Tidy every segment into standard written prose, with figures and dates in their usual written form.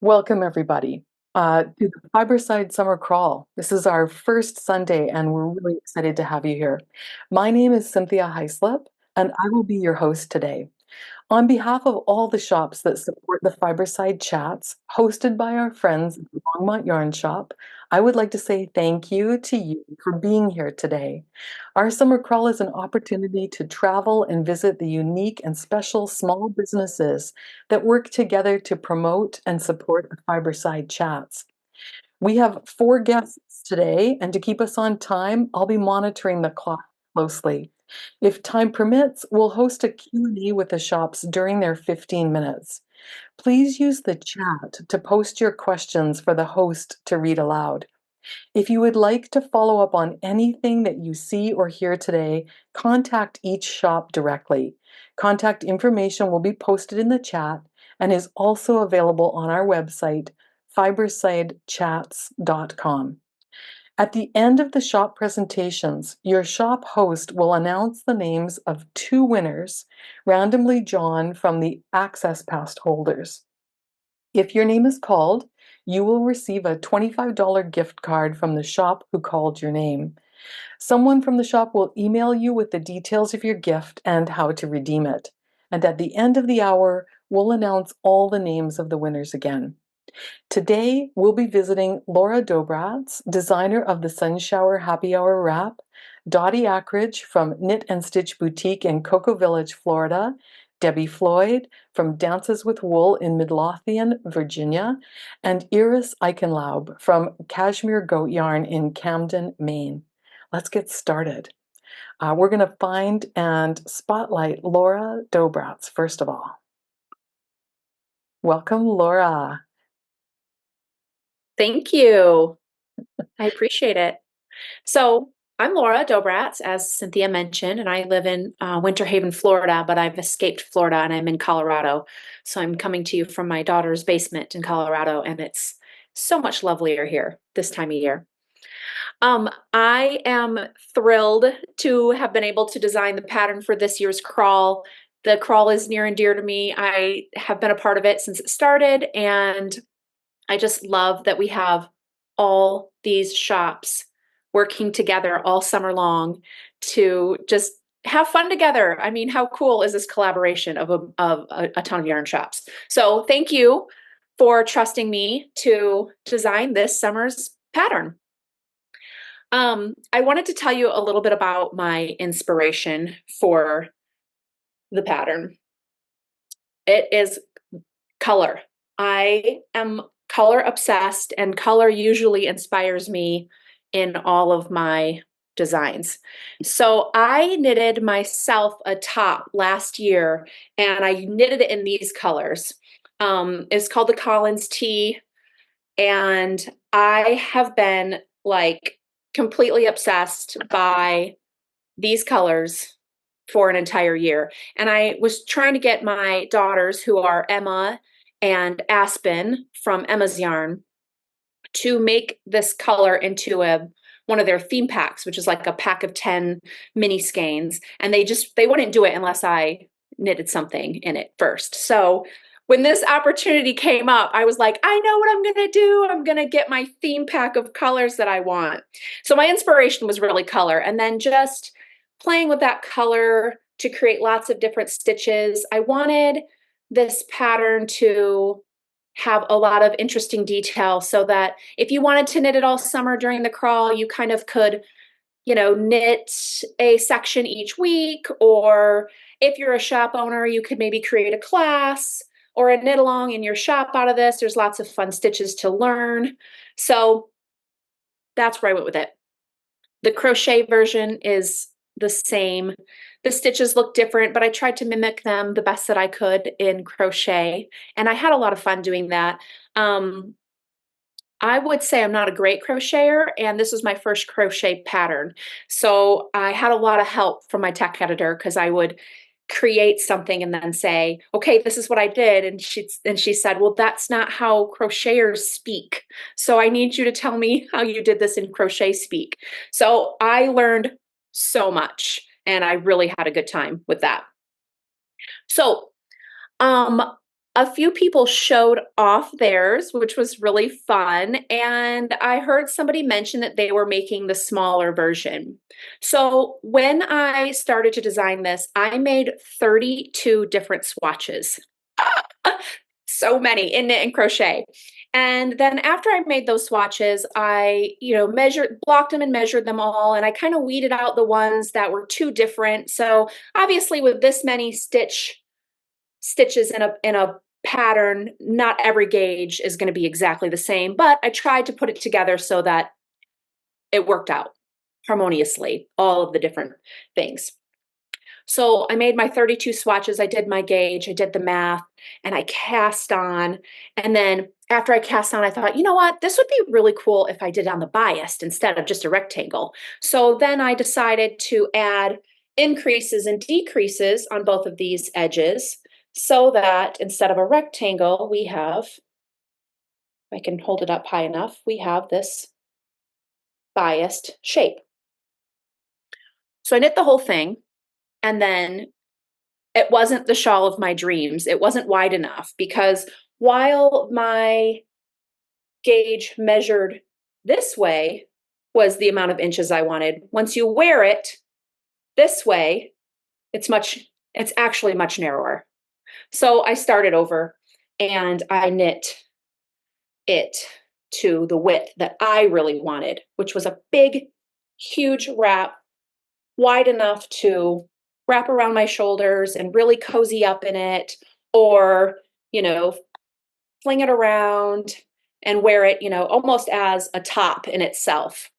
Welcome, everybody, to the Fiberside Summer Crawl. This is our first Sunday, and we're really excited to have you here. My name is Cynthia Hyslop, and I will be your host today. On behalf of all the shops that support the Fiberside Chats, hosted by our friends at the Longmont Yarn Shop, I would like to say thank you to you for being here today. Our summer crawl is an opportunity to travel and visit the unique and special small businesses that work together to promote and support the Fiberside Chats. We have 4 guests today, and to keep us on time, I'll be monitoring the clock closely. If time permits, we'll host a Q&A with the shops during their 15 minutes. Please use the chat to post your questions for the host to read aloud. If you would like to follow up on anything that you see or hear today, contact each shop directly. Contact information will be posted in the chat and is also available on our website, fibersidechats.com. At the end of the shop presentations, your shop host will announce the names of 2 winners, randomly drawn from the Access Pass holders. If your name is called, you will receive a $25 gift card from the shop who called your name. Someone from the shop will email you with the details of your gift and how to redeem it. And at the end of the hour, we'll announce all the names of the winners again. Today, we'll be visiting Laura Dobratz, designer of the Sunshower Happy Hour wrap, Dottie Akridge from Knit and Stitch Boutique in Cocoa Village, Florida, Debbie Floyd from Dances with Wool in Midlothian, Virginia, and Iris Eichenlaub from Cashmere Goat Yarn in Camden, Maine. Let's get started. We're going to find and spotlight Laura Dobratz first of all. Welcome, Laura. Thank you. I appreciate it. So I'm Laura Dobratz, as Cynthia mentioned, and I live in Winter Haven, Florida, but I've escaped Florida and I'm in Colorado. So I'm coming to you from my daughter's basement in Colorado, and it's so much lovelier here this time of year. I am thrilled to have been able to design the pattern for this year's crawl. The crawl is near and dear to me. I have been a part of it since it started, and I just love that we have all these shops working together all summer long to just have fun together. I mean, how cool is this collaboration of a ton of yarn shops? So thank you for trusting me to design this summer's pattern. I wanted to tell you a little bit about my inspiration for the pattern. It is color. I am color obsessed, and color usually inspires me in all of my designs. So I knitted myself a top last year, and I knitted it in these colors. It's called the Collins Tee, and I have been like completely obsessed by these colors for an entire year. And I was trying to get my daughters, who are Emma and Aspen from Emma's Yarn, to make this color into one of their theme packs, which is like a pack of 10 mini skeins. And they wouldn't do it unless I knitted something in it first. So when this opportunity came up, I was like, I know what I'm going to do. I'm going to get my theme pack of colors that I want. So my inspiration was really color, and then just playing with that color to create lots of different stitches. I wanted this pattern to have a lot of interesting detail so that if you wanted to knit it all summer during the crawl, you kind of could, knit a section each week. Or if you're a shop owner, you could maybe create a class or a knit along in your shop out of this. There's lots of fun stitches to learn. So that's where I went with it. The crochet version is the same. The stitches look different, but I tried to mimic them the best that I could in crochet, and I had a lot of fun doing that. I would say I'm not a great crocheter, and this was my first crochet pattern. So I had a lot of help from my tech editor, because I would create something and then say, okay, this is what I did. And she said, well, that's not how crocheters speak. So I need you to tell me how you did this in crochet speak. So I learned so much, and I really had a good time with that. So a few people showed off theirs, which was really fun. And I heard somebody mention that they were making the smaller version. So when I started to design this, I made 32 different swatches. So many in knit and crochet. And then after I made those swatches, I, blocked them and measured them all. And I kind of weeded out the ones that were too different. So obviously with this many stitches in a pattern, not every gauge is going to be exactly the same, but I tried to put it together so that it worked out harmoniously, all of the different things. So I made my 32 swatches, I did my gauge, I did the math, and I cast on. And then after I cast on, I thought, you know what, this would be really cool if I did on the biased instead of just a rectangle. So then I decided to add increases and decreases on both of these edges so that instead of a rectangle, we have, if I can hold it up high enough, we have this biased shape. So I knit the whole thing, and then it wasn't the shawl of my dreams. It wasn't wide enough because while my gauge measured this way was the amount of inches I wanted, once you wear it this way, it's actually much narrower. So I started over and I knit it to the width that I really wanted, which was a big, huge wrap, wide enough to wrap around my shoulders and really cozy up in it, or, fling it around and wear it, almost as a top in itself.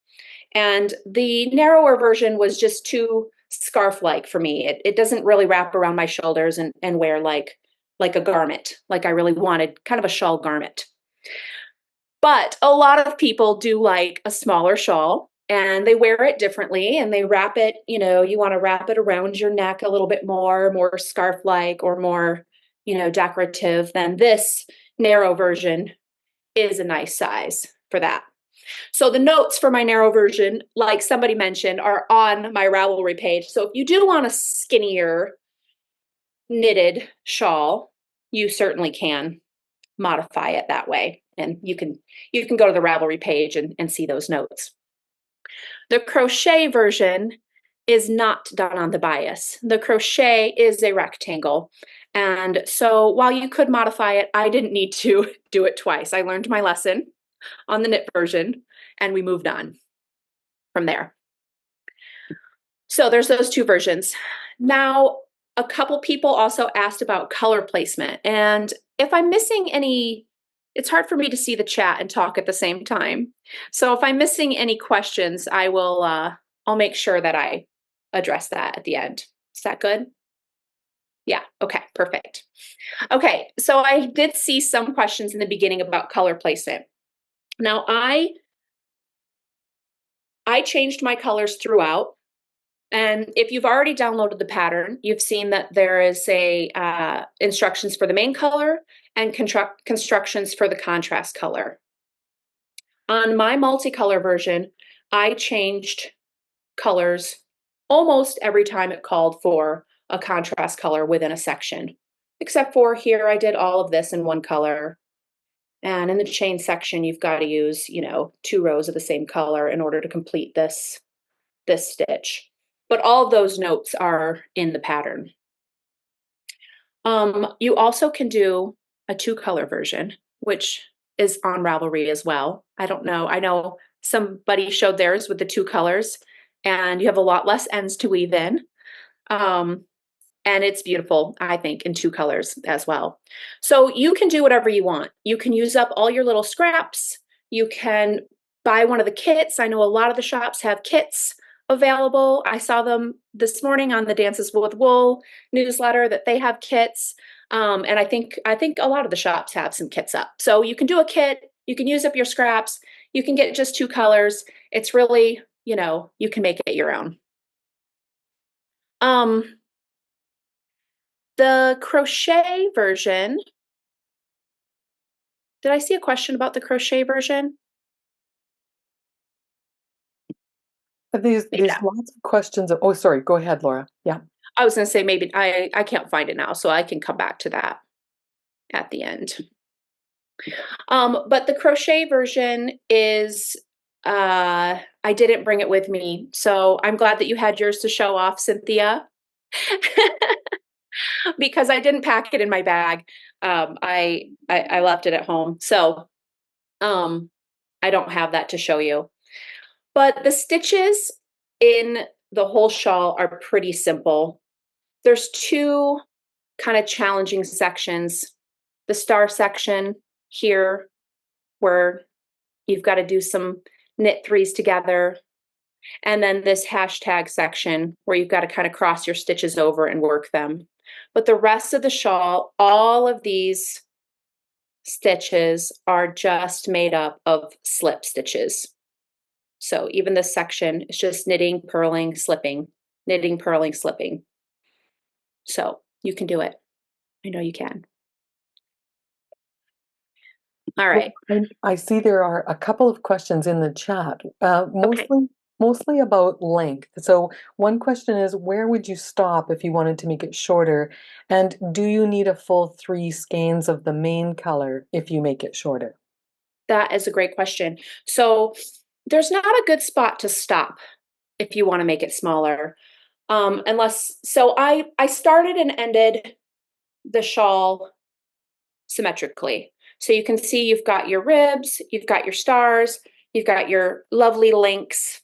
And the narrower version was just too scarf-like for me. It doesn't really wrap around my shoulders and wear like a garment, like I really wanted, kind of a shawl garment. But a lot of people do like a smaller shawl, and they wear it differently, and they wrap it, you want to wrap it around your neck a little bit more scarf-like or more, decorative. Than this narrow version is a nice size for that. So the notes for my narrow version, like somebody mentioned, are on my Ravelry page. So if you do want a skinnier knitted shawl, you certainly can modify it that way. And you can go to the Ravelry page and see those notes. The crochet version is not done on the bias. The crochet is a rectangle. And so while you could modify it, I didn't need to do it twice. I learned my lesson on the knit version and we moved on from there. So there's those two versions. Now, a couple people also asked about color placement. And if I'm missing any, it's hard for me to see the chat and talk at the same time. So if I'm missing any questions, I'll make sure that I address that at the end. Is that good? Yeah, okay, perfect. Okay, so I did see some questions in the beginning about color placement. Now I changed my colors throughout. And if you've already downloaded the pattern, you've seen that there is instructions for the main color and constructions for the contrast color. On my multicolor version, I changed colors almost every time it called for a contrast color within a section, except for here I did all of this in one color. And in the chain section, you've got to use, 2 rows of the same color in order to complete this stitch. But all of those notes are in the pattern. You also can do a 2-color version, which is on Ravelry as well. I don't know. I know somebody showed theirs with the 2 colors, and you have a lot less ends to weave in. And it's beautiful, I think, in 2 colors as well. So you can do whatever you want. You can use up all your little scraps. You can buy one of the kits. I know a lot of the shops have kits available. I saw them this morning on the Dances with Wool newsletter that they have kits. And I think a lot of the shops have some kits up. So you can do a kit, you can use up your scraps, you can get just 2 colors. It's really, you can make it your own. The crochet version, did I see a question about the crochet version? There's lots of questions. Oh, sorry. Go ahead, Laura. Yeah. I was going to say maybe I can't find it now, so I can come back to that. at the end. But the crochet version is, I didn't bring it with me. So I'm glad that you had yours to show off, Cynthia, because I didn't pack it in my bag. I left it at home. So I don't have that to show you. But the stitches in the whole shawl are pretty simple. There's two kind of challenging sections. The star section here, where you've got to do some knit threes together. And then this hashtag section where you've got to kind of cross your stitches over and work them. But the rest of the shawl, all of these stitches are just made up of slip stitches. So even this section is just knitting, purling, slipping, knitting, purling, slipping. So you can do it. I know you can. All right. I see there are a couple of questions in the chat, Okay. mostly about length. So one question is, where would you stop if you wanted to make it shorter? And do you need a full 3 skeins of the main color if you make it shorter? That is a great question. So there's not a good spot to stop if you want to make it smaller. So I started and ended the shawl symmetrically. So you can see you've got your ribs, you've got your stars, you've got your lovely links,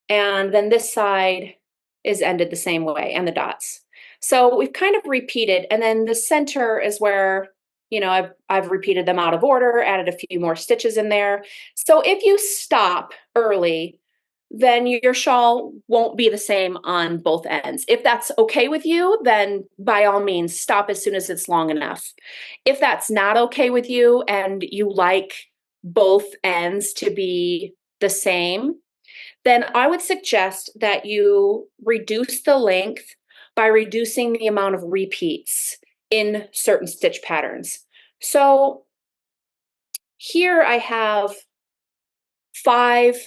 and then this side is ended the same way, and the dots. So we've kind of repeated, and then the center is where, I've repeated them out of order, added a few more stitches in there. So if you stop early, then your shawl won't be the same on both ends. If that's okay with you, then by all means, stop as soon as it's long enough. If that's not okay with you and you like both ends to be the same, then I would suggest that you reduce the length by reducing the amount of repeats in certain stitch patterns. So here I have 5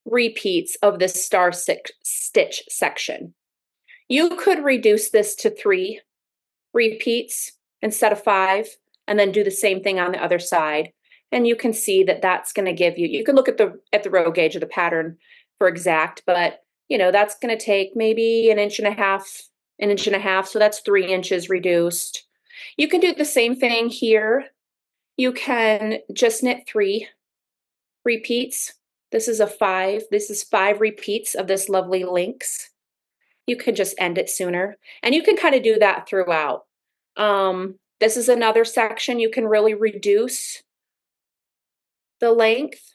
repeats of this star stitch section. You could reduce this to 3 repeats instead of 5, and then do the same thing on the other side. And you can see that that's going to give you, you can look at the row gauge of the pattern for exact, but that's going to take maybe an inch and a half. So that's 3 inches reduced. You can do the same thing here. You can just knit 3 repeats. This is 5 repeats of this lovely links. You can just end it sooner. And you can kind of do that throughout. This is another section. You can really reduce the length.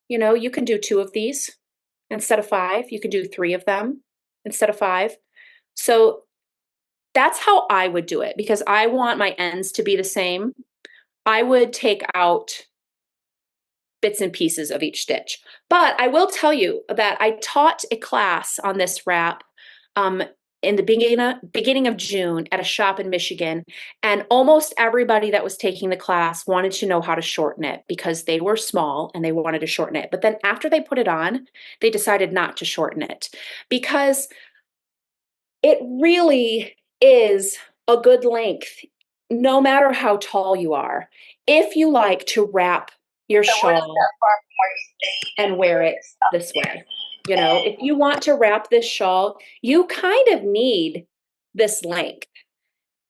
You can do 2 of these instead of 5. You can do 3 of them instead of 5. So that's how I would do it, because I want my ends to be the same. I would take out bits and pieces of each stitch. But I will tell you that I taught a class on this wrap in the beginning of June at a shop in Michigan, and almost everybody that was taking the class wanted to know how to shorten it because they were small and they wanted to shorten it. But then after they put it on, they decided not to shorten it because it really is a good length, no matter how tall you are. If you like to wrap your shawl and wear it this way, if you want to wrap this shawl, you kind of need this length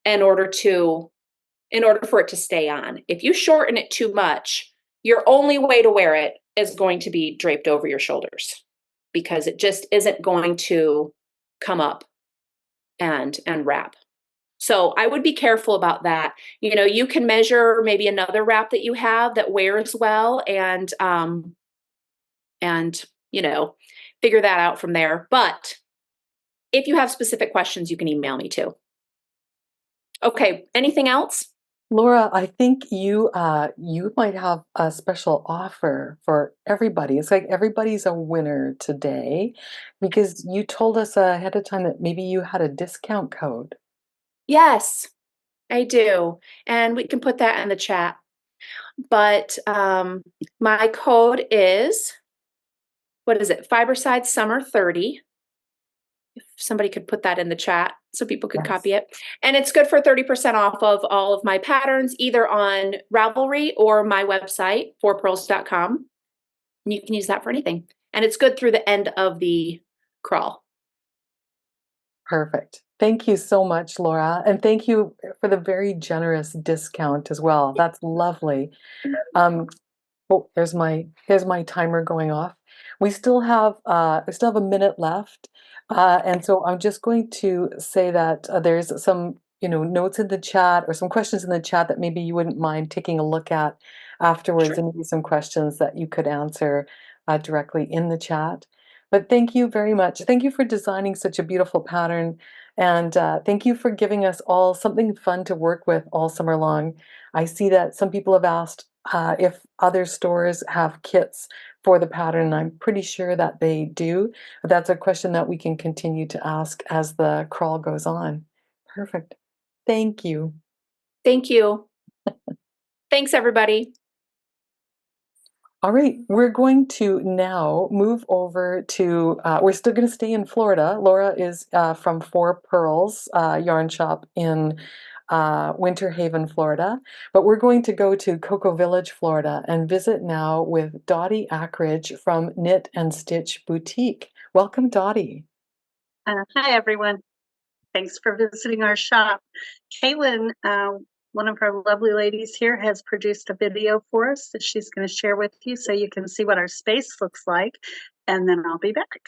in order for it to stay on. If you shorten it too much, your only way to wear it is going to be draped over your shoulders, because it just isn't going to come up and wrap. So I would be careful about that. You can measure maybe another wrap that you have that wears well and figure that out from there. But if you have specific questions, you can email me too. Okay, anything else? Laura, I think you might have a special offer for everybody. It's like everybody's a winner today because you told us ahead of time that maybe you had a discount code. Yes, I do. And we can put that in the chat. But my code is, what is it? Fiberside Summer 30. somebody could put that in the chat so people could Yes. copy it. And it's good for 30% off of all of my patterns, either on Ravelry or my website, forpurls.com. And you can use that for anything. And it's good through the end of the crawl. Perfect. Thank you so much, Laura. And thank you for the very generous discount as well. That's lovely. Oh, here's my timer going off. We still have a minute left, and so I'm just going to say that there's some notes in the chat or some questions in the chat that maybe you wouldn't mind taking a look at afterwards, Sure. and maybe some questions that you could answer directly in the chat. But thank you very much. Thank you for designing such a beautiful pattern, and thank you for giving us all something fun to work with all summer long. I see that some people have asked if other stores have kits for the pattern. I'm pretty sure that they do, but that's a question that we can continue to ask as the crawl goes on. Perfect. Thank you. Thank you. Thanks, everybody. All right, we're going to now move over to, we're still going to stay in Florida. Laura is from Four Purls yarn shop in Winter Haven, Florida. But we're going to go to Cocoa Village, Florida, and visit now with Dottie Akridge from Knit and Stitch Boutique. Welcome, Dottie. Hi, everyone. Thanks for visiting our shop. Kaylin, one of our lovely ladies here, has produced a video for us that she's going to share with you so you can see what our space looks like, and then I'll be back.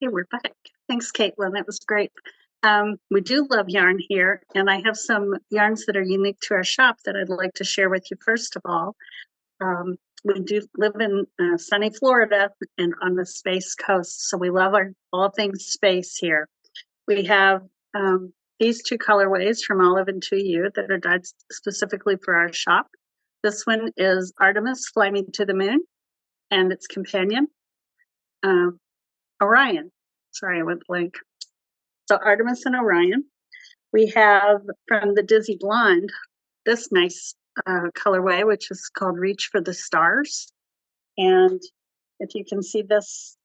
Hey, we're back. Thanks, Caitlin. That was great. We do love yarn here, and I have some yarns that are unique to our shop that I'd like to share with you first of all. We do live in sunny Florida and on the Space Coast, so we love all things space here. We have these two colorways from Olive and 2U that are dyed specifically for our shop. This one is Artemis Fly Me to the Moon, and its companion, Orion. Sorry, I went blank. So Artemis and Orion. We have from the Dizzy Blonde this nice colorway, which is called Reach for the Stars. And if you can see this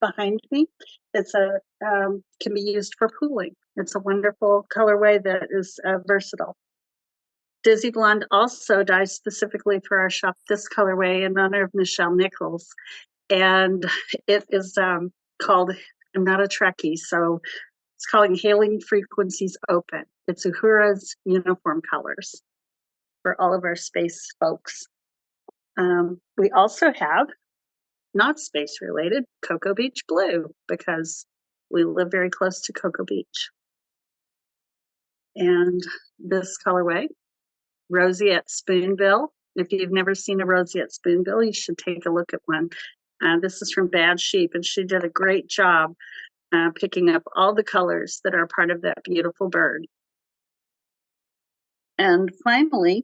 behind me, it's can be used for pooling. It's a wonderful colorway that is versatile. Dizzy Blonde also dyes specifically for our shop this colorway in honor of Michelle Nichols. And it is called, I'm not a Trekkie, so it's called Hailing Frequencies Open. It's Uhura's uniform colors for all of our space folks. We also have, not space related, Cocoa Beach Blue, because we live very close to Cocoa Beach. And this colorway, Roseate Spoonbill. If you've never seen a Roseate Spoonbill, you should take a look at one. This is from Bad Sheep, and she did a great job picking up all the colors that are part of that beautiful bird. And finally,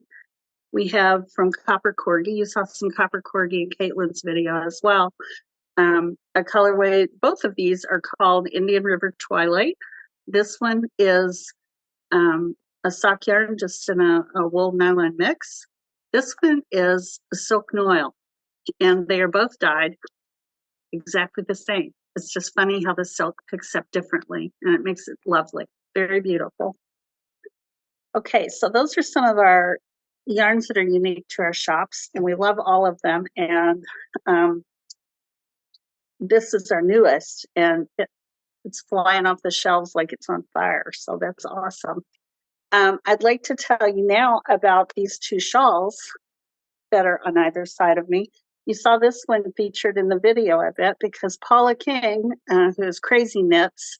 we have from Copper Corgi. You saw some Copper Corgi in Caitlin's video as well. A colorway, both of these are called Indian River Twilight. This one is a sock yarn just in a wool nylon mix. This one is a silk noil, and they are both dyed exactly the same. It's just funny how the silk picks up differently, and it makes it lovely. Very beautiful. Okay, so those are some of our yarns that are unique to our shops, and we love all of them. And this is our newest, and it's flying off the shelves like it's on fire. So that's awesome. I'd like to tell you now about these two shawls that are on either side of me. You saw this one featured in the video, I bet, because Paula King, who is Crazy Knits,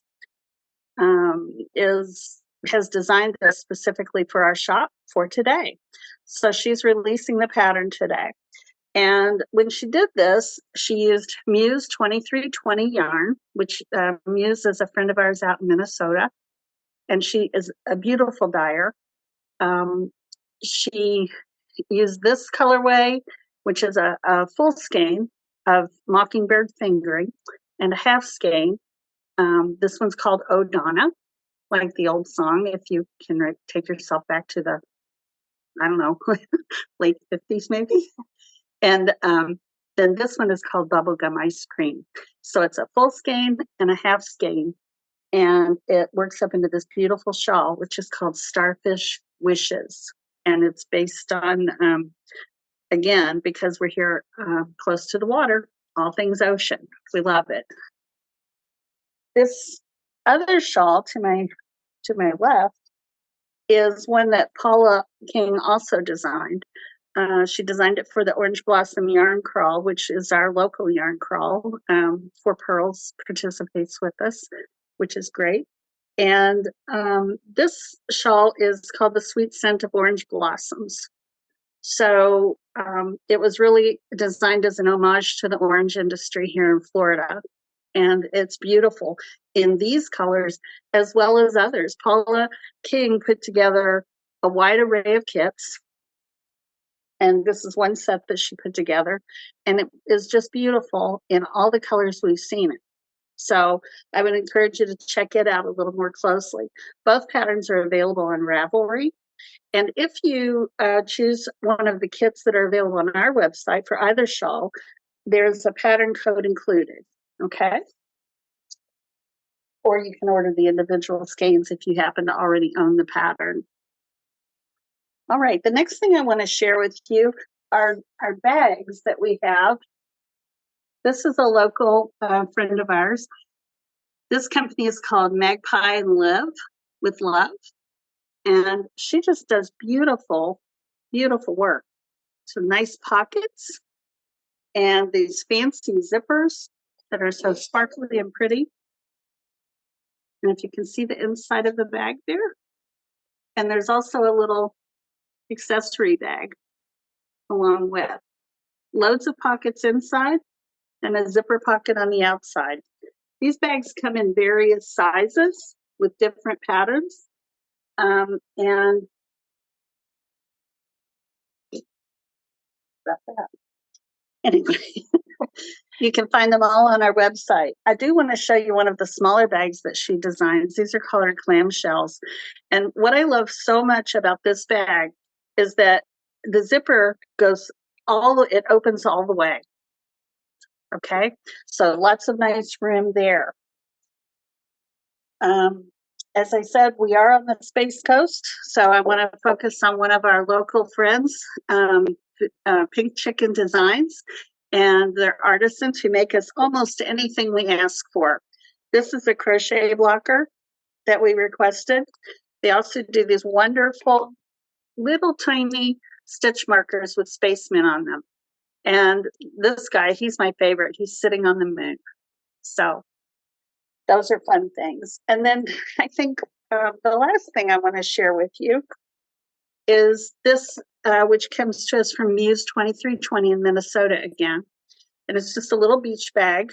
has designed this specifically for our shop for today. So she's releasing the pattern today. And when she did this, she used Muse 2320 yarn, which Muse is a friend of ours out in Minnesota. And she is a beautiful dyer. She used this colorway, which is a full skein of Mockingbird fingering and a half skein. This one's called Oh Donna, like the old song, if you can take yourself back to the, I don't know, late 50s maybe. And then this one is called Bubblegum Ice Cream. So it's a full skein and a half skein. And it works up into this beautiful shawl, which is called Starfish Wishes. And it's based on, again, because we're here close to the water, all things ocean. We love it. This other shawl to my left is one that Paula King also designed. She designed it for the Orange Blossom Yarn Crawl, which is our local yarn crawl. For Purls participates with us, which is great. And this shawl is called The Sweet Scent of Orange Blossoms. So it was really designed as an homage to the orange industry here in Florida. And it's beautiful in these colors as well as others. Paula King put together a wide array of kits. And this is one set that she put together. And it is just beautiful in all the colors we've seen it. So I would encourage you to check it out a little more closely. Both patterns are available on Ravelry. And if you choose one of the kits that are available on our website for either shawl, there's a pattern code included, okay? Or you can order the individual skeins if you happen to already own the pattern. All right, the next thing I want to share with you are our bags that we have. This is a local friend of ours. This company is called Magpie and Live with Love. And she just does beautiful, beautiful work. Some nice pockets and these fancy zippers that are so sparkly and pretty. And if you can see the inside of the bag there, and there's also a little accessory bag along with loads of pockets inside and a zipper pocket on the outside. These bags come in various sizes with different patterns. And that's that. Anyway, you can find them all on our website. I do want to show you one of the smaller bags that she designs. These are colored clamshells. And what I love so much about this bag is that the zipper it opens all the way. Okay, so lots of nice room there. As I said, we are on the Space Coast, so I want to focus on one of our local friends, Pink Chicken Designs, and they're artisans who make us almost anything we ask for. This is a crochet blocker that we requested. They also do these wonderful little tiny stitch markers with spacemen on them. And this guy, he's my favorite. He's sitting on the moon. So those are fun things. And then I think the last thing I want to share with you is this, which comes to us from Muse 2320 in Minnesota again. And it's just a little beach bag.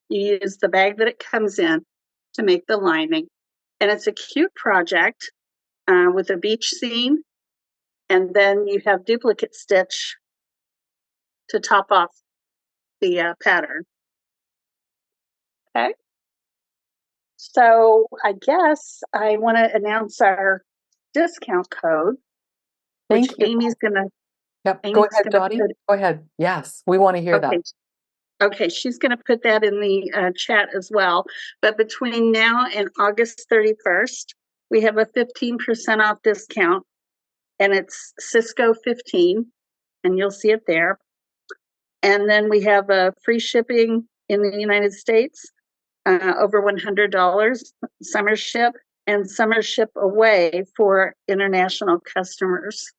You use the bag that it comes in to make the lining. And it's a cute project with a beach scene. And then you have duplicate stitch to top off the pattern. Okay. So I guess I want to announce our discount code, Thank which you. Amy's going to. Yep. Go ahead, Dottie. Go ahead. Yes, we want to hear that. Okay, she's going to put that in the chat as well. But between now and August 31st, we have a 15% off discount, and it's Cisco 15, and you'll see it there. And then we have a free shipping in the United States, over $100, summer ship, and summer ship away for international customers.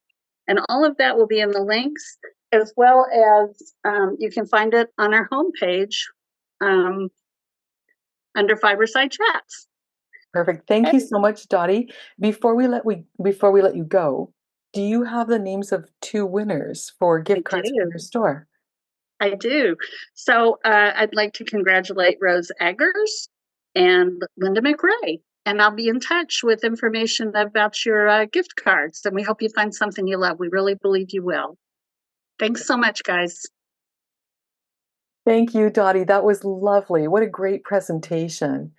And all of that will be in the links, as well as you can find it on our homepage under Fiberside Chats. Perfect. Thank you so much, Dottie. Before we let you go, do you have the names of 2 winners for gift cards from your store? I do. So I'd like to congratulate Rose Eggers and Linda McRae. And I'll be in touch with information about your gift cards. And we hope you find something you love. We really believe you will. Thanks so much, guys. Thank you, Dottie. That was lovely. What a great presentation.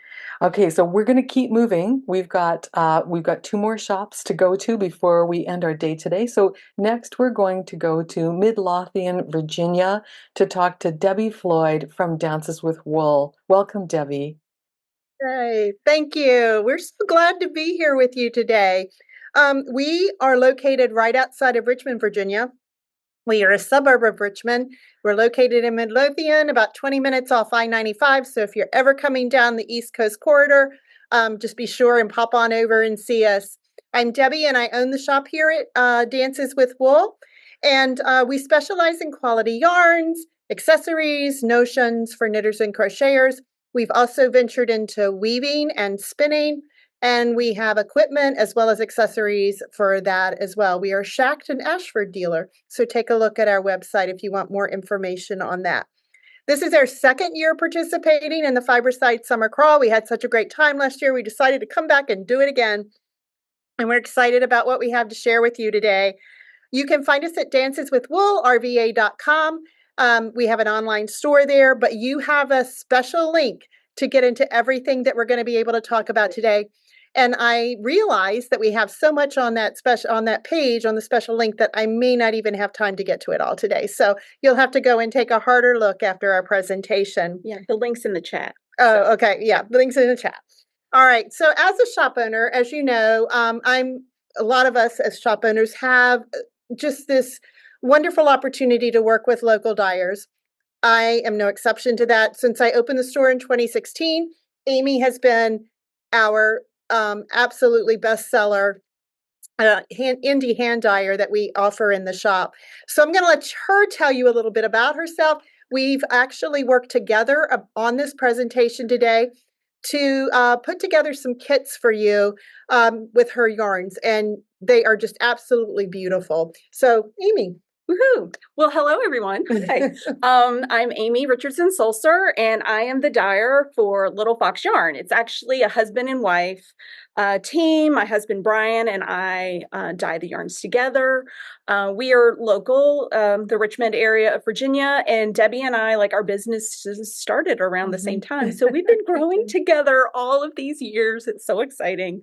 Okay, so we're going to keep moving. We've got 2 more shops to go to before we end our day today. So next we're going to go to Midlothian, Virginia, to talk to Debbie Floyd from Dances with Wool. Welcome, Debbie. Hey, thank you. We're so glad to be here with you today. We are located right outside of Richmond, Virginia. We are a suburb of Richmond. We're located in Midlothian, about 20 minutes off I-95. So if you're ever coming down the East Coast corridor, just be sure and pop on over and see us. I'm Debbie, and I own the shop here at Dances with Wool. And we specialize in quality yarns, accessories, notions for knitters and crocheters. We've also ventured into weaving and spinning. And we have equipment as well as accessories for that as well. We are a Shacked and Ashford dealer. So take a look at our website if you want more information on that. This is our 2nd year participating in the Fiberside Summer Crawl. We had such a great time last year. We decided to come back and do it again. And we're excited about what we have to share with you today. You can find us at danceswithwoolrva.com. We have an online store there, but you have a special link to get into everything that we're going to be able to talk about today. And I realize that we have so much on that page, on the special link, that I may not even have time to get to it all today. So you'll have to go and take a harder look after our presentation. Yeah, the link's in the chat. Oh, okay. Yeah, the link's in the chat. All right. So as a shop owner, as you know, a lot of us as shop owners have just this wonderful opportunity to work with local dyers. I am no exception to that. Since I opened the store in 2016, Aimee has been our absolutely bestseller indie hand dyer that we offer in the shop. So I'm going to let her tell you a little bit about herself. We've actually worked together on this presentation today. to put together some kits for you with her yarns, and they are just absolutely beautiful. So, Aimee. Woohoo! Well, hello everyone. Hi. I'm Aimee Richardson Sulser, and I am the dyer for Little Fox Yarn. It's actually a husband and wife team. My husband Brian and I dye the yarns together. We are local, the Richmond area of Virginia, and Debbie and I, like, our business started around the same time. So we've been growing together all of these years. It's so exciting.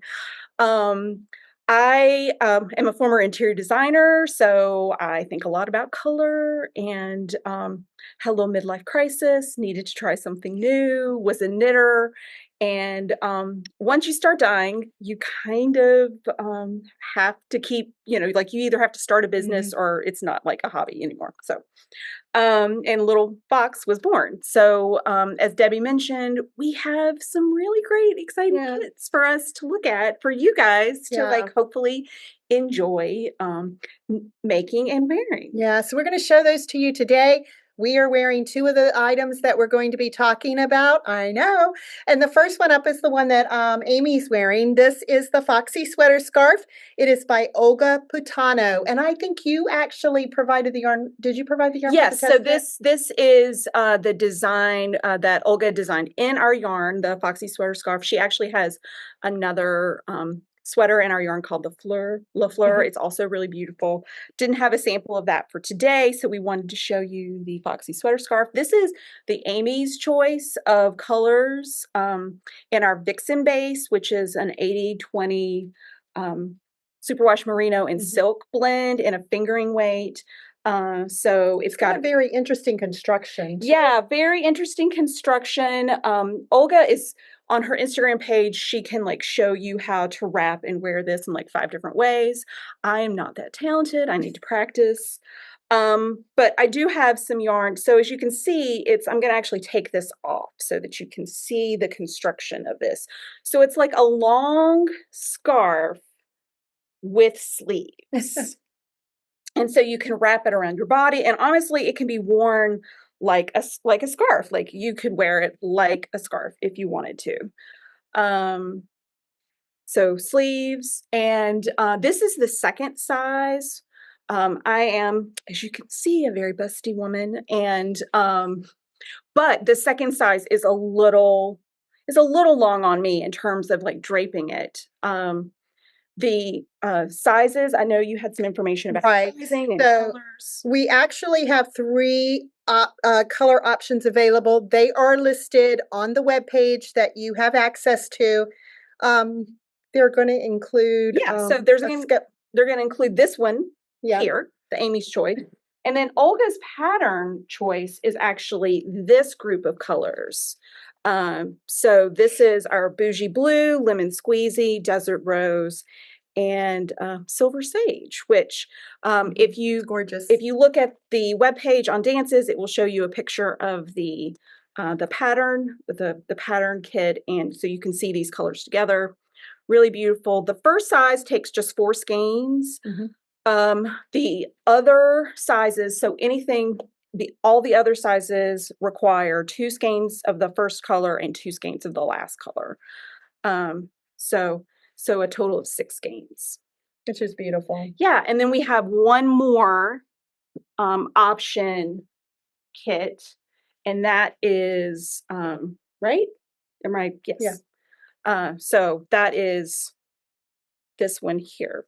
I am a former interior designer, so I think a lot about color, and had a little midlife crisis, needed to try something new, was a knitter. And once you start dyeing, you kind of have to keep, like, you either have to start a business or it's not like a hobby anymore. So and Little Fox was born. So as Debbie mentioned, we have some really great, exciting kits for us to look at, for you guys to like hopefully enjoy making and wearing. Yeah, so we're going to show those to you today. We are wearing two of the items that we're going to be talking about. I know. And the first one up is the one that Aimee's wearing. This is the Foxy Sweater Scarf. It is by Olga Putano. And I think you actually provided the yarn. Did you provide the yarn? Yes. So this is the design that Olga designed in our yarn, the Foxy Sweater Scarf. She actually has another sweater in our yarn called the Le Fleur. It's also really beautiful. Didn't have a sample of that for today, so we wanted to show you the Foxy Sweater Scarf. This is the Aimee's choice of colors in our Vixen base, which is an 80-20 superwash merino and silk blend in a fingering weight. So it's got a very interesting construction. Yeah, very interesting construction. Olga is on her Instagram page. She can like show you how to wrap and wear this in like 5 different ways. I am not that talented. I need to practice. But I do have some yarn. So as you can see, I'm going to actually take this off so that you can see the construction of this. So it's like a long scarf with sleeves. And so you can wrap it around your body, and honestly, it can be worn like a scarf. Like, you could wear it like a scarf if you wanted to. So sleeves, and this is the second size. I am, as you can see, a very busty woman, and but the second size is a little long on me in terms of like draping it. The sizes, I know you had some information about sizing and colors. We actually have 3 color options available. They are listed on the webpage that you have access to. They're going to include so they're going to include this one here, the Aimee's choice. And then Olga's pattern choice is actually this group of colors. So this is our Bougie Blue, Lemon Squeezy, Desert Rose, and Silver Sage, which if you look at the webpage on Dances, it will show you a picture of the pattern, the pattern kit, and so you can see these colors together. Really beautiful. The first size takes just 4 skeins. The other sizes, so all the other sizes require 2 skeins of the first color and 2 skeins of the last color. So a total of 6 skeins. Which is beautiful. Yeah, and then we have one more option kit, and that is right? Am I? Yes. Yeah. So that is this one here.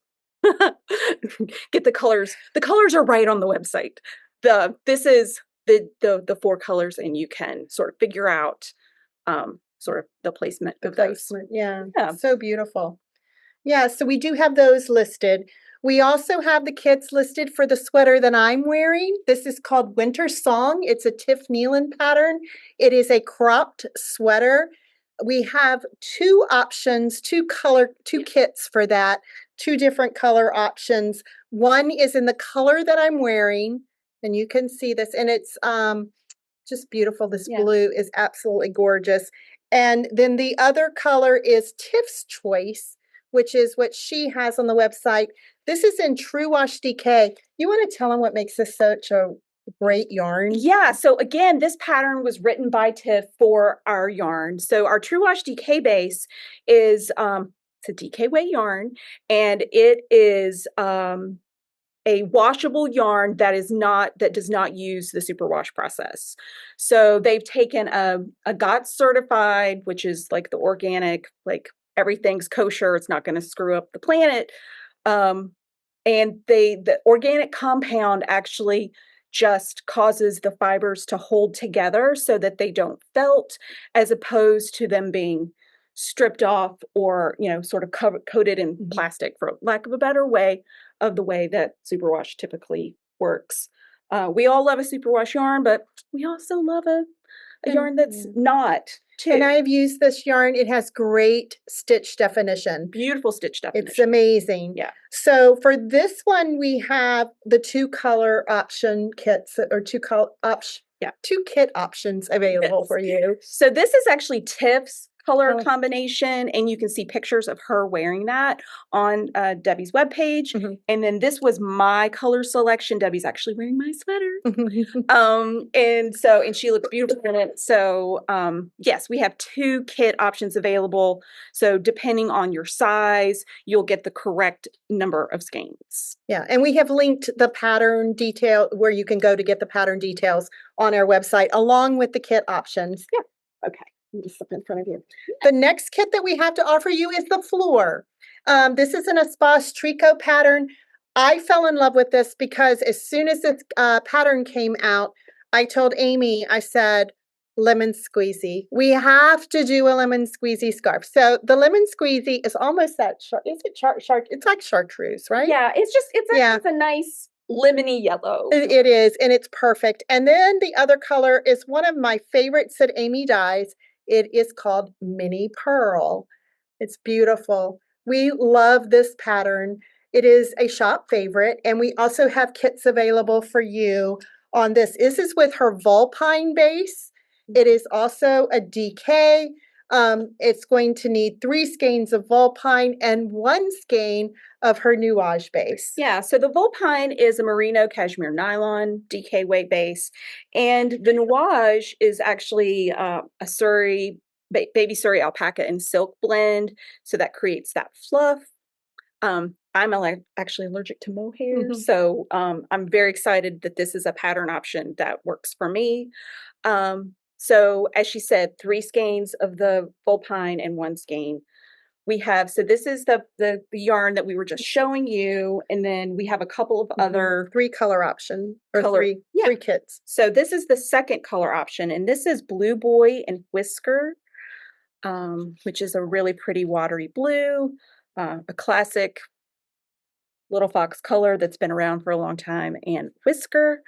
Get the colors. The colors are right on the website. This is the 4 colors, and you can sort of figure out sort of the placement of those. Yeah, so beautiful. Yeah, so we do have those listed. We also have the kits listed for the sweater that I'm wearing. This is called Winter Song. It's a Tiff Nealon pattern. It is a cropped sweater. We have 2 options, 2 kits for that, 2 different color options. One is in the color that I'm wearing, and you can see this, and it's just beautiful. This blue is absolutely gorgeous. And then the other color is Tiff's choice, which is what she has on the website. This is in True Wash DK. You want to tell them what makes this such a great yarn. Yeah, so again, this pattern was written by Tiff for our yarn. So our True Wash DK base is it's a DK weight yarn, and it is a washable yarn that does not use the superwash process. So they've taken a GOTS certified, which is like the organic, like everything's kosher, it's not going to screw up the planet. And the organic compound actually just causes the fibers to hold together so that they don't felt, as opposed to them being stripped off or, sort of coated in plastic, for lack of a better way, of the way that superwash typically works. We all love a superwash yarn, but we also love a yarn that's not too. And I've used this yarn. It has great stitch definition. Beautiful stitch definition. It's amazing. Yeah. So for this one, we have the two color option kits, or two kit options available for you. So this is actually Tiff's color combination, and you can see pictures of her wearing that on Debbie's webpage. And then this was my color selection. Debbie's actually wearing my sweater. And she looks beautiful in it. So yes, we have two kit options available. So depending on your size, you'll get the correct number of skeins. Yeah, and we have linked the pattern detail where you can go to get the pattern details on our website, along with the kit options. Yeah. Okay. Let me slip in front of you. The next kit that we have to offer you is the floor. This is an Espace Tricot pattern. I fell in love with this because as soon as this pattern came out, I told Aimee, I said, lemon squeezy. We have to do a lemon squeezy scarf. So the lemon squeezy is almost that it's like chartreuse, right? Yeah, it's a nice lemony yellow. It is, and it's perfect. And then the other color is one of my favorites that Aimee dyes. It is called Mini Pearl. It's beautiful. We love this pattern. It is a shop favorite, and we also have kits available for you on this. This is with her Vulpine base. It is also a DK. It's going to need 3 skeins of Vulpine and 1 skein of her Nuage base. Yeah, so the Vulpine is a merino cashmere nylon DK weight base, and the Nuage is actually a Surrey, baby Surrey alpaca and silk blend, so that creates that fluff. I'm actually allergic to mohair, so I'm very excited that this is a pattern option that works for me. So as she said, 3 skeins of the Vulpine and 1 skein. We have, so this is the yarn that we were just showing you, and then we have a couple of other 3 color option or three kits. So this is the second color option, and this is Blue Boy and Whisker, which is a really pretty watery blue, a classic Little Fox color that's been around for a long time, and Whisker.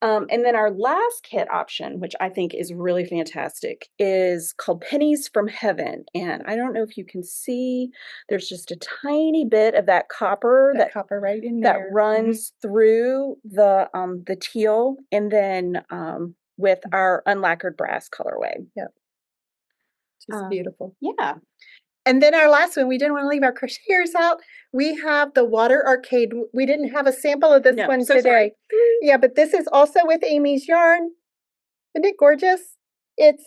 And then our last kit option, which I think is really fantastic, is called Pennies from Heaven. And I don't know if you can see, there's just a tiny bit of that copper copper right in there that runs through the teal, and then with our unlacquered brass colorway. Yep. Just beautiful. Yeah. And then our last one, we didn't want to leave our crocheters out. We have the Water Arcade. We didn't have a sample of this one today. Sorry. Yeah, but this is also with Aimee's yarn. Isn't it gorgeous? It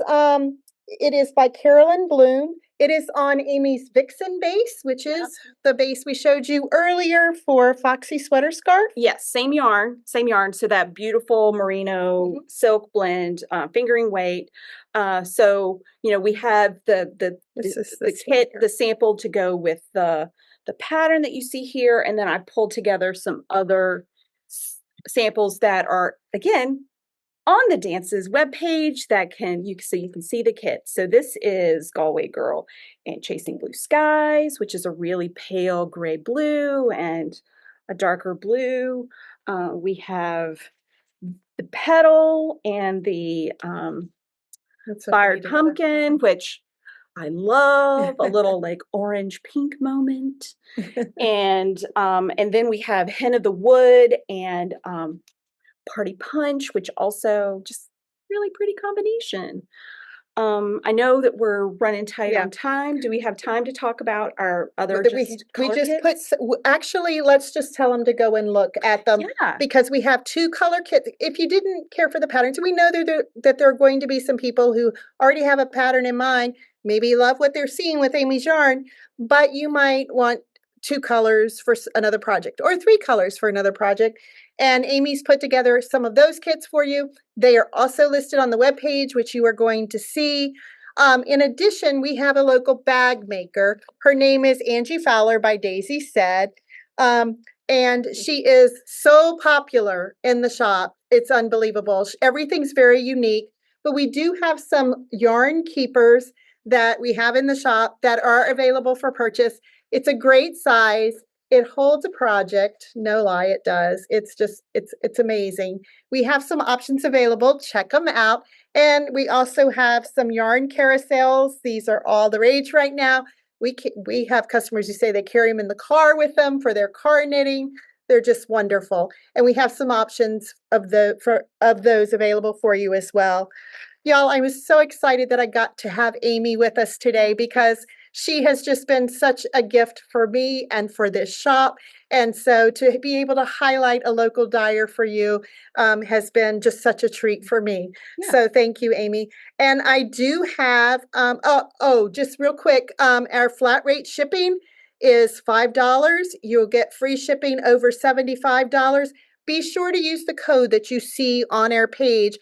is by Carolyn Bloom. It is on Aimee's Vixen base, which is the base we showed you earlier for Foxy Sweater Scarf. Yes, same yarn. So that beautiful merino silk blend, fingering weight. So we have the kit, the sample to go with the pattern that you see here, and then I pulled together some other samples that are again on the Dance's webpage that you can see the kit. So this is Galway Girl and Chasing Blue Skies, which is a really pale gray blue and a darker blue. We have the petal and the Fired Pumpkin, which I love, a little like orange pink moment. And then we have Hen of the Wood and Party Punch, which also just really pretty combination. I know that we're running tight Yeah. on time. Do we have time to talk about our other We color just kits? actually, let's just tell them to go and look at them Yeah. because we have 2 color kits. If you didn't care for the patterns, we know that there are going to be some people who already have a pattern in mind, maybe love what they're seeing with Aimee's yarn, but you might want 2 colors for another project or 3 colors for another project. And Aimee's put together some of those kits for you. They are also listed on the webpage, which you are going to see. In addition, we have a local bag maker. Her name is Angie Fowler by Daisy Said. And she is so popular in the shop. It's unbelievable. Everything's very unique, but we do have some yarn keepers that we have in the shop that are available for purchase. It's a great size. It holds a project. No lie, it does. It's amazing. We have some options available. Check them out. And we also have some yarn carousels. These are all the rage right now. We have customers who say they carry them in the car with them for their car knitting. They're just wonderful. And we have some options of those available for you as well. Y'all, I was so excited that I got to have Aimee with us today because she has just been such a gift for me and for this shop. And so to be able to highlight a local dyer for you has been just such a treat for me. Yeah. So thank you, Aimee. And I do have, just real quick, our flat rate shipping is $5. You'll get free shipping over $75. Be sure to use the code that you see on our page.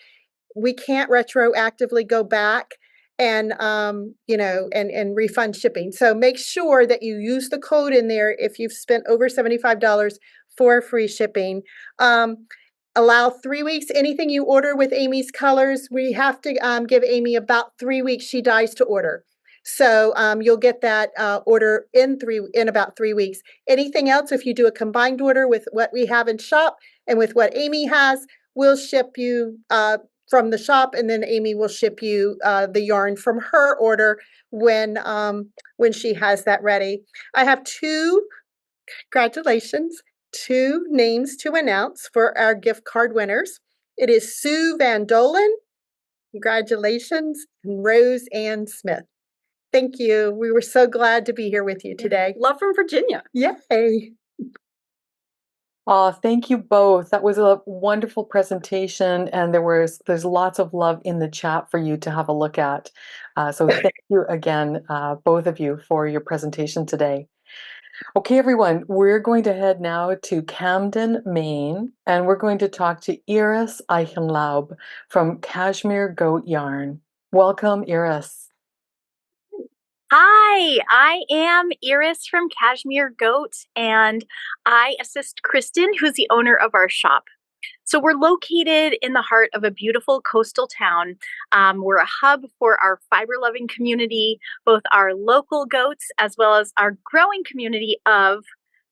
We can't retroactively go back and and refund shipping. So make sure that you use the code in there if you've spent over $75 for free shipping. Allow 3 weeks. Anything you order with Aimee's colors, we have to give Aimee about 3 weeks. She dies to order. So you'll get that order in about 3 weeks. Anything else, if you do a combined order with what we have in shop and with what Aimee has, we'll ship you from the shop, and then Aimee will ship you the yarn from her order when she has that ready. I have congratulations, 2 names to announce for our gift card winners. It is Sue Van Dolen, congratulations, and Rose Ann Smith. Thank you. We were so glad to be here with you today. Love from Virginia. Yay. Thank you both. That was a wonderful presentation, and there's lots of love in the chat for you to have a look at. So thank you again, both of you, for your presentation today. Okay, everyone, we're going to head now to Camden, Maine, and we're going to talk to Iris Eichenlaub from Cashmere Goat Yarn. Welcome, Iris. Hi, I am Iris from Cashmere Goat, and I assist Kristen, who's the owner of our shop. So we're located in the heart of a beautiful coastal town. We're a hub for our fiber-loving community, both our local goats as well as our growing community of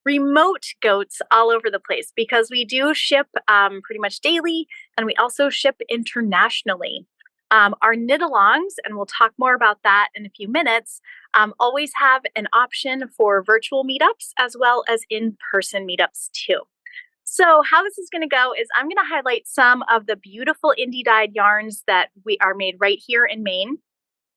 remote goats all over the place, because we do ship pretty much daily, and we also ship internationally. Our knit-alongs, and we'll talk more about that in a few minutes, always have an option for virtual meetups as well as in-person meetups too. So how this is going to go is I'm going to highlight some of the beautiful indie-dyed yarns that we are made right here in Maine,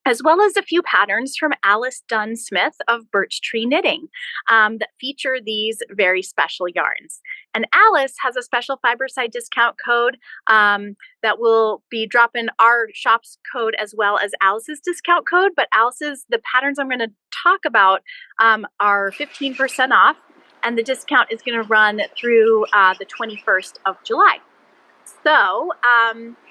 as well as a few patterns from Alice Dunn Smith of Birch Tree Knitting that feature these very special yarns. And Alice has a special Fiberside discount code that will be dropping our shop's code as well as Alice's discount code. But the patterns I'm going to talk about are 15% off, and the discount is going to run through the 21st of July. So,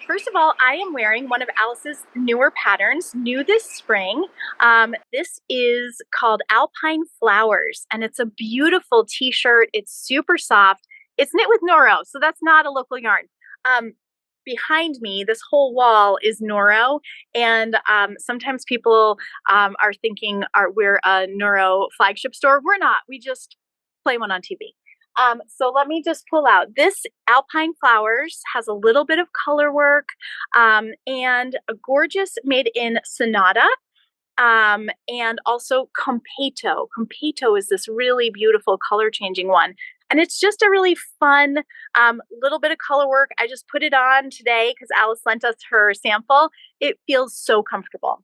first of all, I am wearing one of Alice's newer patterns, new this spring. This is called Alpine Flowers, and it's a beautiful t-shirt. It's super soft. It's knit with Noro, so that's not a local yarn. Behind me, this whole wall is Noro, and sometimes people are thinking we're a Noro flagship store. We're not. We just play one on TV. So let me just pull out. This Alpine Flowers has a little bit of color work and a gorgeous made in Sonata and also Competo. Competo is this really beautiful color changing one. And it's just a really fun little bit of color work. I just put it on today because Alice lent us her sample. It feels so comfortable.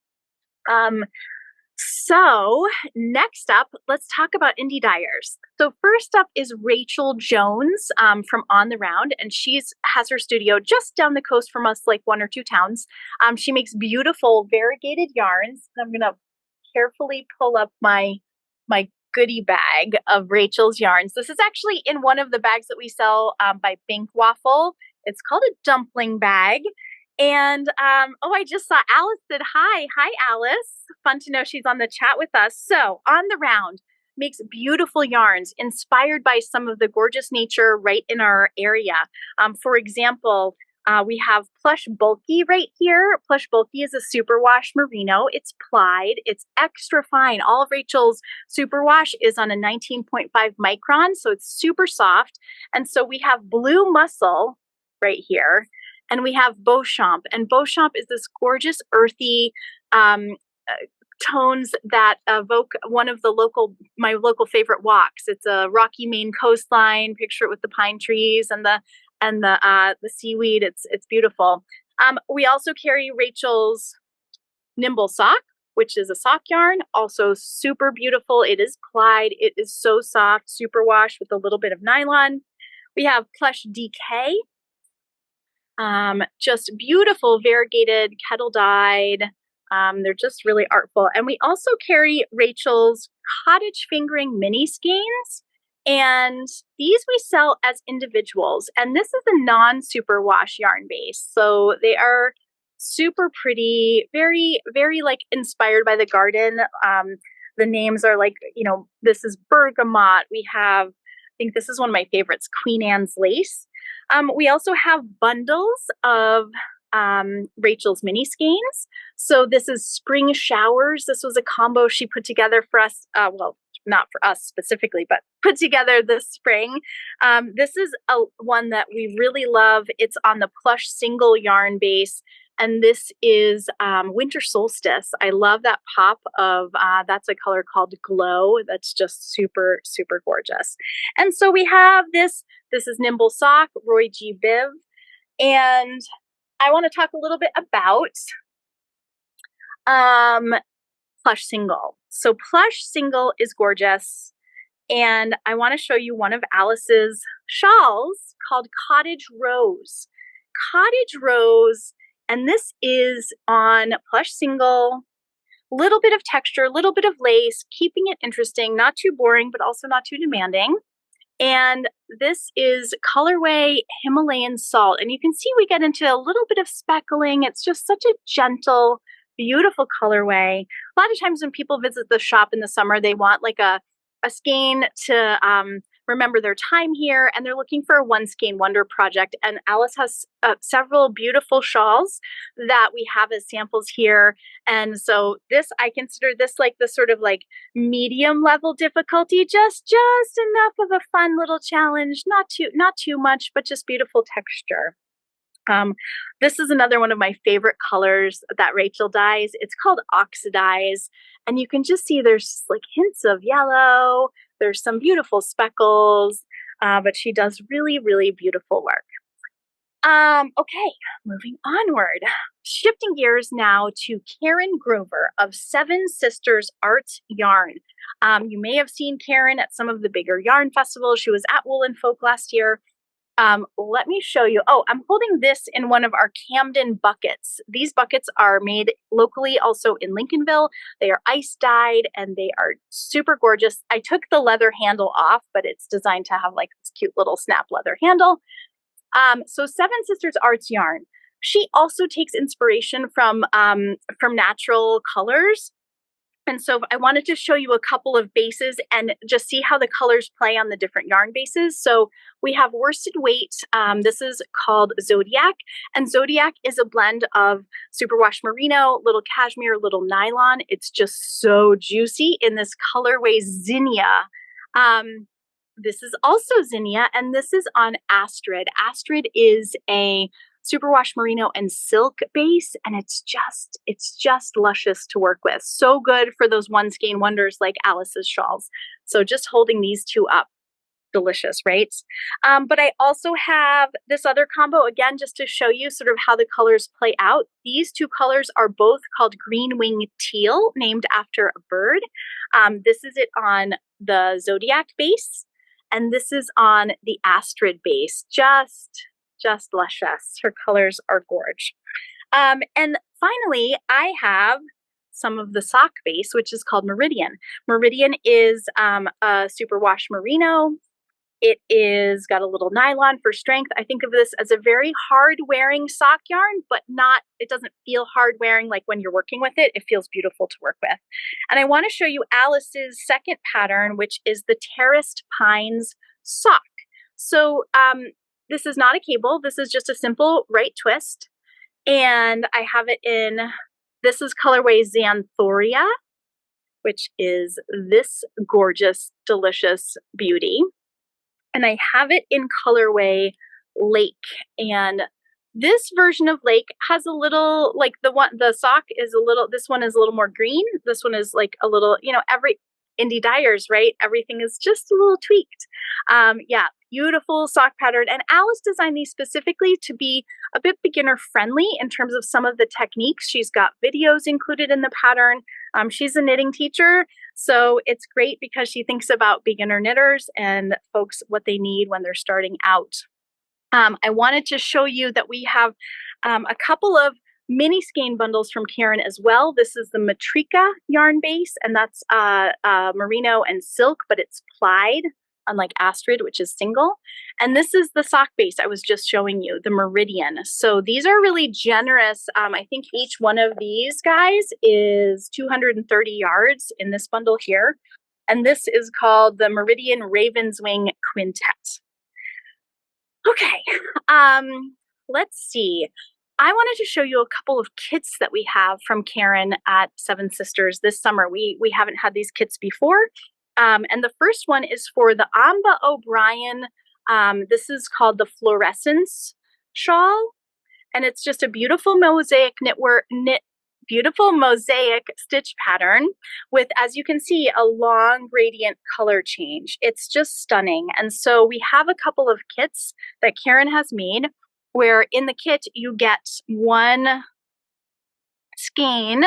So next up, let's talk about indie dyers. So first up is Rachel Jones from On the Round, and has her studio just down the coast from us, like 1 or 2 towns. She makes beautiful variegated yarns. I'm gonna carefully pull up my goodie bag of Rachel's yarns. This is actually in one of the bags that we sell by Bink Waffle. It's called a dumpling bag. And, I just saw Alice said hi. Hi, Alice. Fun to know she's on the chat with us. So, On the Round makes beautiful yarns inspired by some of the gorgeous nature right in our area. For example, we have Plush Bulky right here. Plush Bulky is a superwash merino. It's plied. It's extra fine. All of Rachel's superwash is on a 19.5 micron, so it's super soft. And so we have Blue Mussel right here. And we have Beauchamp, and Beauchamp is this gorgeous earthy tones that evoke one of my local favorite walks. It's a rocky Maine coastline. Picture it with the pine trees and the seaweed. It's beautiful. We also carry Rachel's Nimble Sock, which is a sock yarn, also super beautiful. It is plied. It is so soft, superwash with a little bit of nylon. We have Plush DK. Just beautiful variegated kettle dyed. They're just really artful. And we also carry Rachel's Cottage Fingering mini skeins. And these we sell as individuals. And this is a non-superwash yarn base. So they are super pretty, very, very like inspired by the garden. The names are like, this is bergamot. We have, I think this is one of my favorites, Queen Anne's lace. We also have bundles of Rachel's mini skeins. So this is Spring Showers. This was a combo she put together for us. Not for us specifically, but put together this spring. This is one that we really love. It's on the Plush single yarn base. And this is Winter Solstice. I love that pop of, that's a color called Glow. That's just super, super gorgeous. And so we have this is Nimble Sock, Roy G. Biv. And I want to talk a little bit about Plush Single. So Plush Single is gorgeous. And I want to show you one of Alice's shawls called Cottage Rose. Cottage Rose. And this is on Plush Single, little bit of texture, little bit of lace, keeping it interesting, not too boring, but also not too demanding. And this is colorway Himalayan Salt. And you can see we get into a little bit of speckling. It's just such a gentle, beautiful colorway. A lot of times when people visit the shop in the summer, they want like a skein to remember their time here, and they're looking for a one skein wonder project. And Alice has several beautiful shawls that we have as samples here. And so I consider this like the sort of like medium level difficulty, just enough of a fun little challenge, not too much, but just beautiful texture. This is another one of my favorite colors that Rachel dyes. It's called Oxidize. And you can just see there's like hints of yellow. There's some beautiful speckles, but she does really, really beautiful work. Okay, moving onward. Shifting gears now to Karen Grover of Seven Sisters Arts Yarn. You may have seen Karen at some of the bigger yarn festivals. She was at Woolen Folk last year. Let me show you. Oh, I'm holding this in one of our Camden buckets. These buckets are made locally also in Lincolnville. They are ice dyed and they are super gorgeous. I took the leather handle off, but it's designed to have like this cute little snap leather handle. So Seven Sisters Arts Yarn. She also takes inspiration from natural colors. And so I wanted to show you a couple of bases and just see how the colors play on the different yarn bases. So we have worsted weight. This is called Zodiac. And Zodiac is a blend of superwash merino, little cashmere, little nylon. It's just so juicy in this colorway Zinnia. This is also Zinnia, and this is on Astrid. Astrid is a superwash merino and silk base, and it's just luscious to work with. So good for those one skein wonders like Alice's shawls. So just holding these two up. delicious, right? But I also have this other combo, again, just to show you sort of how the colors play out. These two colors are both called green wing teal, named after a bird. This is it on the zodiac base, and this is on the astrid base. Just luscious. Her colors are gorge. And finally, I have some of the sock base, which is called Meridian. Meridian is a superwash merino. It is got a little nylon for strength. I think of this as a very hard wearing sock yarn, but it doesn't feel hard wearing like when you're working with it. It feels beautiful to work with. And I want to show you Alice's second pattern, which is the Terraced Pines sock. So this is not a cable. This is just a simple right twist. And I have it this is colorway Xanthoria, which is this gorgeous, delicious beauty. And I have it in colorway Lake. And this version of Lake has a little, like the sock is this one is a little more green. This one is like a little, every indie dyers, right? Everything is just a little tweaked. Yeah, beautiful sock pattern. And Alice designed these specifically to be a bit beginner friendly in terms of some of the techniques. She's got videos included in the pattern. She's a knitting teacher, so it's great because she thinks about beginner knitters and folks what they need when they're starting out. I wanted to show you that we have a couple of mini skein bundles from Karen as well. This is the Matrika yarn base, and that's merino and silk, but it's plied, unlike Astrid, which is single. And this is the sock base I was just showing you, the Meridian. So these are really generous. I think each one of these guys is 230 yards in this bundle here. And this is called the Meridian Raven's Wing Quintet. Okay, let's see. I wanted to show you a couple of kits that we have from Karen at Seven Sisters this summer. We haven't had these kits before. And the first one is for the Amba O'Brien. This is called the Fluorescence Shawl. And it's just a beautiful mosaic beautiful mosaic stitch pattern with, as you can see, a long gradient color change. It's just stunning. And so we have a couple of kits that Karen has made where in the kit you get one skein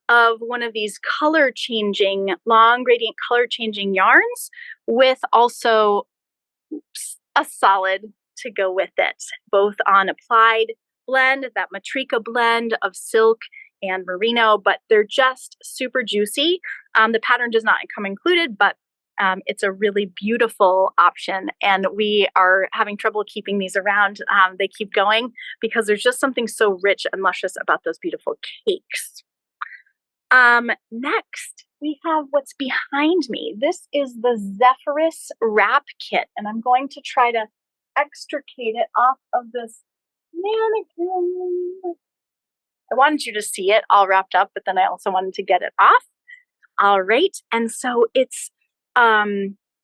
of one of these long gradient color changing yarns with also a solid to go with it, both on applied blend, that Matrika blend of silk and merino, but they're just super juicy. The pattern does not come included, but it's a really beautiful option, and we are having trouble keeping these around. They keep going because there's just something so rich and luscious about those beautiful cakes. Next, we have what's behind me. This is the Zephyrus wrap kit, and I'm going to try to extricate it off of this mannequin. I wanted you to see it all wrapped up, but then I also wanted to get it off. All right, and so it's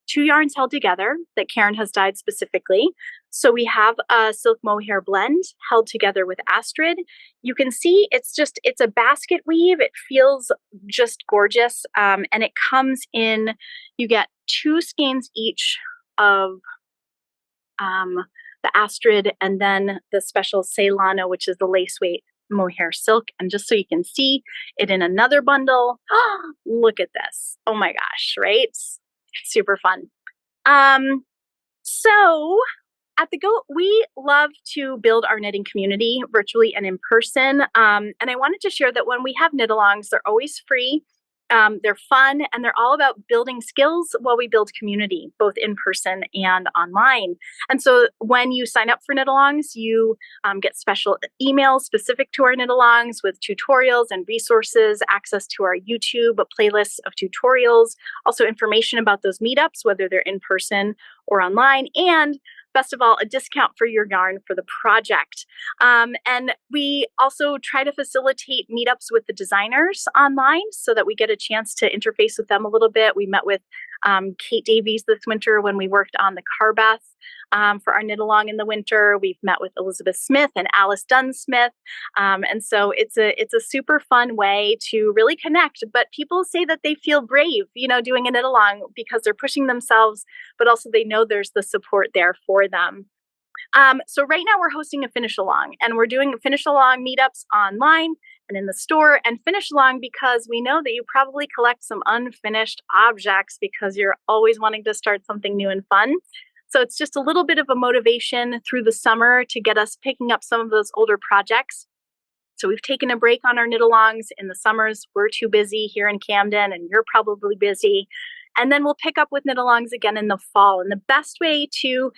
two yarns held together that Karen has dyed specifically. So we have a silk mohair blend held together with Astrid. You can see it's a basket weave. It feels just gorgeous. And it comes in, you get two skeins each of the Astrid and then the special Ceylano, which is the lace weight mohair silk. And just so you can see it in another bundle, look at this. Oh my gosh, right? Super fun. So at the Goat, we love to build our knitting community virtually and in person. And I wanted to share that when we have knit-alongs, they're always free. They're fun, and they're all about building skills while we build community, both in person and online. And so when you sign up for knit-alongs, you get special emails specific to our knit-alongs with tutorials and resources, access to our YouTube playlists of tutorials, also information about those meetups, whether they're in person or online, and best of all, a discount for your yarn for the project. And we also try to facilitate meetups with the designers online so that we get a chance to interface with them a little bit. We met with Kate Davies this winter when we worked on the Carbeth for our knit along in the winter. We've met with Elizabeth Smith and Alice Dunn Smith. And so it's a super fun way to really connect. But people say that they feel brave, doing a knit along because they're pushing themselves, but also they know there's the support there for them. So right now we're hosting a finish along, and we're doing finish along meetups online and in the store, and finish along because we know that you probably collect some unfinished objects because you're always wanting to start something new and fun. So it's just a little bit of a motivation through the summer to get us picking up some of those older projects. So we've taken a break on our knit alongs in the summers. We're too busy here in Camden, and you're probably busy. And then we'll pick up with knit alongs again in the fall. And the best way to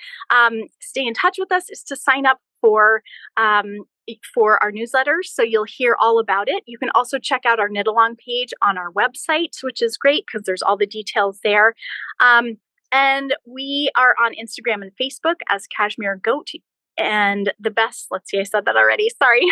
stay in touch with us is to sign up for our newsletters. So you'll hear all about it. You can also check out our knit along page on our website, which is great because there's all the details there. And we are on Instagram and Facebook as Cashmere Goat. And the best, let's see, I said that already. Sorry.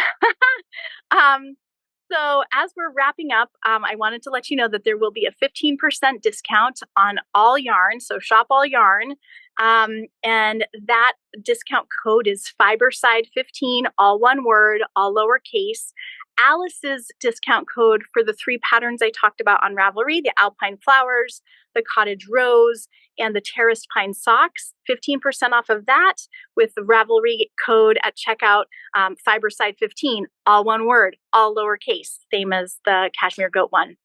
So as we're wrapping up, I wanted to let you know that there will be a 15% discount on all yarn. So shop all yarn. And that discount code is Fiberside15, all one word, all lowercase. Alice's discount code for the 3 patterns I talked about on Ravelry, the Alpine Flowers, the Cottage Rose, and the Terraced Pine Socks, 15% off of that with the Ravelry code at checkout, Fiberside15, all one word, all lowercase, same as the Cashmere Goat one.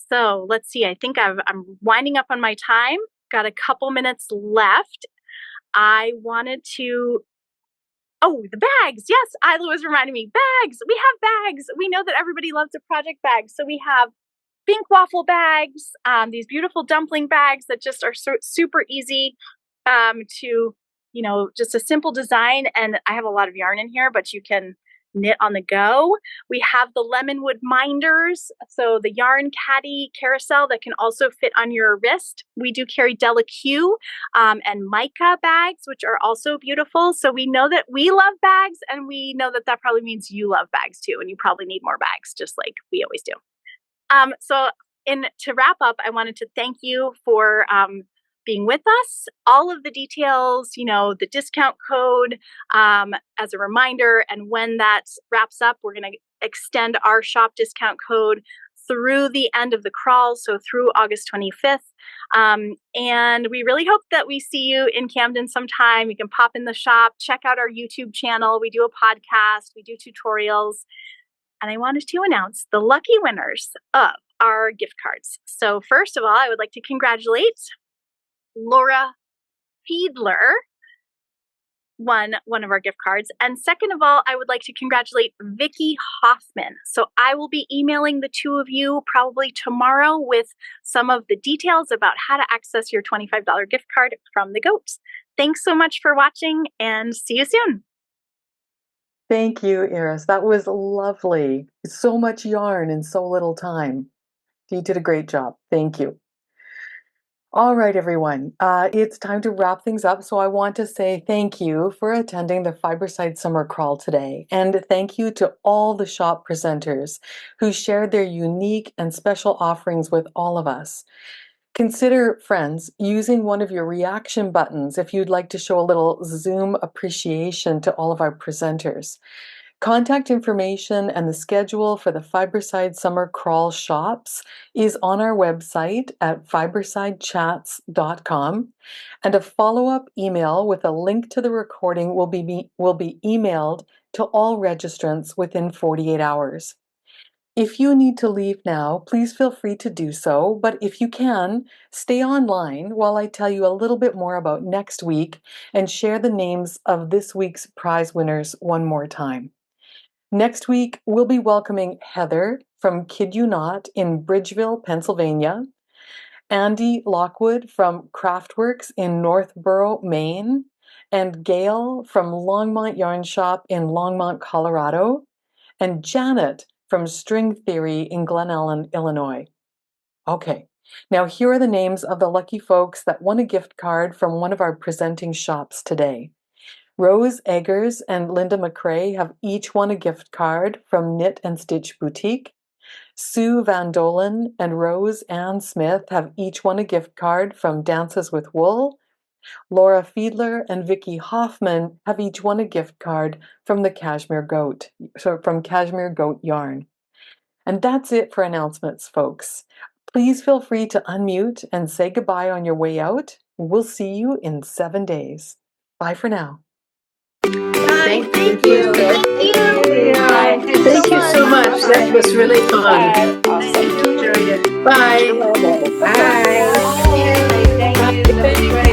So let's see, I think I'm winding up on my time. Got a couple minutes left. I wanted to Oh, the bags. Yes, Isla was reminding me. Bags. We have bags. We know that everybody loves a project bag. So we have pink waffle bags, these beautiful dumpling bags that just are super easy to, just a simple design. And I have a lot of yarn in here, but you can knit on the go. We have the lemonwood minders, so the yarn caddy carousel that can also fit on your wrist. We do carry Della Q and mica bags, which are also beautiful. So we know that we love bags, and we know that that probably means you love bags too, and you probably need more bags, just like we always do. To wrap up, I wanted to thank you for being with us. All of the details, the discount code as a reminder, and when that wraps up, we're going to extend our shop discount code through the end of the crawl, so through August 25th. And we really hope that we see you in Camden sometime. You can pop in the shop, check out our YouTube channel. We do a podcast, we do tutorials. And I wanted to announce the lucky winners of our gift cards. So first of all, I would like to congratulate Laura Fiedler, won one of our gift cards. And second of all, I would like to congratulate Vicki Hoffman. So I will be emailing the two of you probably tomorrow with some of the details about how to access your $25 gift card from the Goats. Thanks so much for watching, and see you soon. Thank you, Iris. That was lovely. So much yarn in so little time. You did a great job. Thank you. All right, everyone. It's time to wrap things up. So I want to say thank you for attending the Fiberside Summer Crawl today. And thank you to all the shop presenters who shared their unique and special offerings with all of us. Consider, friends, using one of your reaction buttons if you'd like to show a little Zoom appreciation to all of our presenters. Contact information and the schedule for the Fiberside Summer Crawl shops is on our website at fibersidechats.com, and a follow-up email with a link to the recording will be emailed to all registrants within 48 hours. If you need to leave now, please feel free to do so, but if you can, stay online while I tell you a little bit more about next week and share the names of this week's prize winners one more time. Next week, we'll be welcoming Heather from Kid You Not in Bridgeville, Pennsylvania, Andy Lockwood from Craftworks in Northborough, Maine, and Gail from Longmont Yarn Shop in Longmont, Colorado, and Janet from String Theory in Glen Ellen, Illinois. Okay, now here are the names of the lucky folks that won a gift card from one of our presenting shops today. Rose Eggers and Linda McRae have each won a gift card from Knit and Stitch Boutique. Sue Van Dolen and Rose Ann Smith have each won a gift card from Dances with Wool. Laura Fiedler and Vicki Hoffman have each won a gift card from the Cashmere Goat, from Cashmere Goat Yarn. And that's it for announcements, folks. Please feel free to unmute and say goodbye on your way out. We'll see you in 7 days. Bye for now. Thank you. Thank you. Thank you so much. That was really fun. Awesome. Bye. Bye. Thank you. Bye.